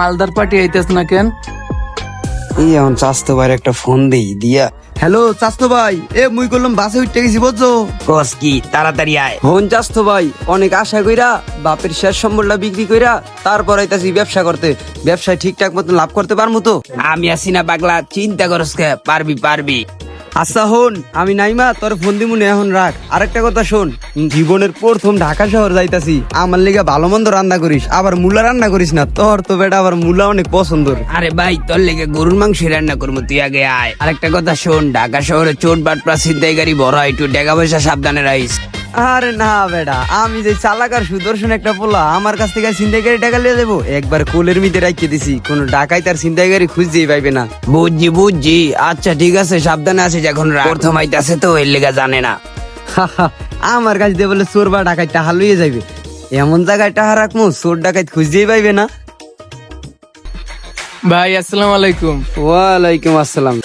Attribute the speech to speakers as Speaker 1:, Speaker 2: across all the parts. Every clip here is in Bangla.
Speaker 1: মালদার পার্টি আইতেছ না কেন?
Speaker 2: এই এখন চাস্তো ভাইয়ের একটা ফোন দেই দিয়া। হ্যালো চাস্তো ভাই, মুই করলাম বাসে উঠতে গেছি বুঝছো।
Speaker 3: কস কি তাড়াতাড়ি আয়।
Speaker 2: ফোন চাস্তো ভাই, অনেক আশা কইরা বাপের শেষ সম্বলটা বিক্রি কইরা তারপর আইতাছি ব্যবসা করতে। ব্যবসায় ঠিকঠাক মতন লাভ করতে পারমু তো?
Speaker 3: আমি আছি না পাগলা, চিন্তা করস কে, পারবি পারবি।
Speaker 2: আচ্ছা হন, আমি নাইমা তোর ফোন দিমুনে, এখন রাখ। আরেকটা কথা শোন, জীবনের প্রথম ঢাকা শহর যাইতাছি, আমার লিগা ভালো মন্দ রান্না করিস, আবার মুলা রান্না করিস না। তোর তো বেটা আবার মুলা অনেক পছন্দর।
Speaker 3: আরে ভাই তোর লেগে গরুর মাংস রান্না করবো, তুই আগে আয়। আরেকটা কথা শোন, ঢাকা শহরে চোট বাটপা ছিনতাইকারী বড়, একটু টাকা পয়সা সাবধানে রাখিস।
Speaker 2: আরে না বেটা, আমি যে চালাক আর সুদর্শন একটা পোলা, আমার কাছ থেকে ছিনতাইকারী টাকা লিয়ে দেবো? একবার কোলের মিতে রাখিয়ে দিছি, কোনো ডাকাই তার ছিনতাইকারী খুঁজতেই পাইবে না।
Speaker 3: বুঝছি বুঝছি, আচ্ছা ঠিক আছে, সাবধানে আছিস। এখন প্রথম আইতাছে তো, এর লেগা জানে না।
Speaker 2: আমার কাছ দিয়ে বলে চোর বা ডাকাই টাহা লইয়ে যাইবে? এমন জায়গায় টাহা রাখবো চোর ডাকাই খুঁজতেই পাইবে না।
Speaker 1: ভাই আসসালামু আলাইকুম।
Speaker 2: ওয়ালাইকুম আসসালাম।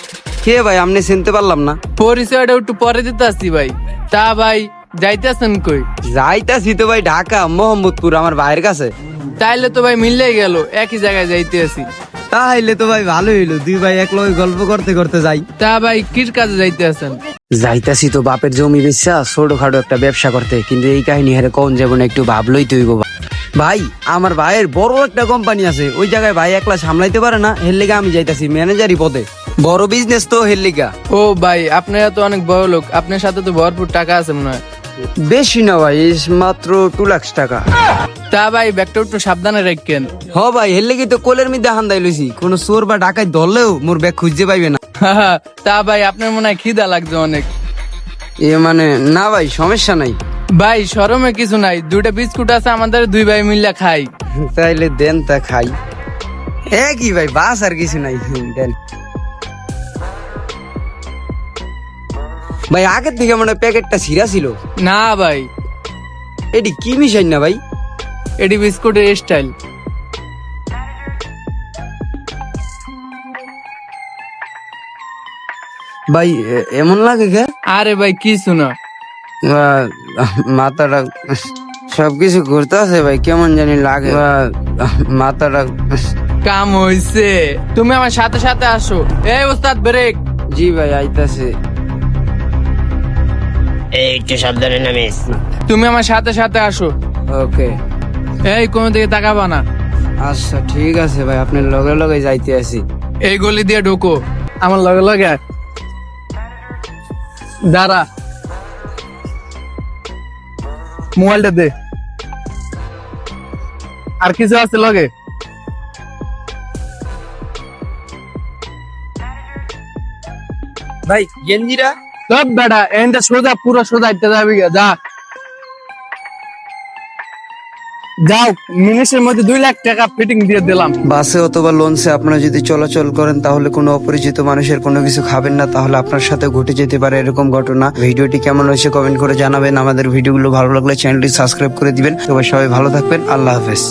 Speaker 2: কে ভাই, আপনি চিনতে পারলাম না।
Speaker 1: পরিচয়টা একটু পরে দিতে আসছি ভাই। তা ভাই যাইতেছেন কই?
Speaker 2: যাইতাছি তো ভাই ঢাকা মোহাম্মদপুর, আমার ভাইয়ের কাছে।
Speaker 1: তাইলে তো ভাই মিললেই গেল, একই জায়গায় যাইতে আছি।
Speaker 2: তাইলে তো ভাই ভালো হইলো, দুই ভাই এক লগে গল্প করতে করতে যাই।
Speaker 1: তা ভাই কির কাজে যাইতে আছেন?
Speaker 2: যাইতাছি তো বাপের জমি বেচা ছোটখাটো একটা ব্যবসা করতে, কিন্তু এই কাহিনী হারে কোন যাবো না, একটু ভাবলই তুই ভাই। আমার ভাইয়ের বড় একটা কোম্পানি আছে, ওই জায়গায় ভাই একলা সামলাইতে পারে না, হের লিগা আমি যাইতাছি ম্যানেজারি পদে। বড় বিজনেস তো হের লিগা।
Speaker 1: ও ভাই আপনারা তো অনেক বড় লোক, আপনার সাথে তো ভরপুর টাকা আছে মনে হয়।
Speaker 2: বেশি না ভাই, মাত্র 2 লাখ টাকা।
Speaker 1: তা ভাই ব্যাগটা একটু সাবধানে রাখেন।
Speaker 2: হ ভাই, হের লেগে তো কোলের মধ্যে হান্দাই লইছি, কোন চোর বা ডাকাই ধরলেও মোর ব্যাগ খুঁজতে পাইবে না।
Speaker 1: তা ভাই আপনার মনে হয় খিদা লাগছে অনেক।
Speaker 2: এ মানে না ভাই, সমস্যা নাই
Speaker 1: ভাই শরমে কিছু নাই, 2টা বিস্কুট আছে, আমাদের 2 ভাই মিল্লা খাই।
Speaker 2: তাইলে দেন, তা খাই। কি ভাই, বাস আর কিছু নাই, দেন ভাই। আগের থেকে মানে প্যাকেটটা ছিঁড়া ছিল।
Speaker 1: না ভাই,
Speaker 2: এটি কি মিশাই না ভাই?
Speaker 1: এটি বিস্কুটের স্টাইল।
Speaker 2: ভাই এমন লাগে কে?
Speaker 1: আরে ভাই কিছু না।
Speaker 2: মাথাটা সবকিছু ঘুরতে আছে ভাই, কেমন জানি লাগে। মাথাটা।
Speaker 1: কাম হইছে, তুমি আমার সাথে সাথে আসো। এই ওস্তাদ ব্রেক।
Speaker 2: জি ভাই আইতাছে।
Speaker 3: এই একটু সাবধানে নামিস।
Speaker 1: তুমি আমার সাথে সাথে আসো।
Speaker 2: ওকে।
Speaker 1: এই কোনো দিকে তাকাবা না।
Speaker 2: আচ্ছা ঠিক আছে ভাই, আপনার লগে লগে যাইতে আছি।
Speaker 1: এই গলি দিয়ে ঢোকো, আমার লগে লগে আয়। দাঁড়া, মোবাইলটা দে। আর কিছু আছে লগে?
Speaker 2: ভাই গেঞ্জিরা।
Speaker 1: সব বেটা এনটা সোজা, পুরো সোজা ইটটা যাবি গা, যা। যাও, মিনিটের মধ্যে 2 লাখ টাকা ফিটিং দিয়ে দিলাম।
Speaker 2: বাসে অথবা লঞ্চে আপনারা যদি চলাচল করেন, তাহলে কোনো অপরিচিত মানুষের কোনো কিছু খাবেন না, তাহলে আপনার সাথে ঘটে যেতে পারে এরকম ঘটনা। ভিডিওটি কেমন হয়েছে কমেন্ট করে জানাবেন। আমাদের ভিডিওগুলো ভালো লাগলে চ্যানেলটি সাবস্ক্রাইব করে দিবেন। সবাই ভালো থাকবেন, আল্লাহ হাফেজ।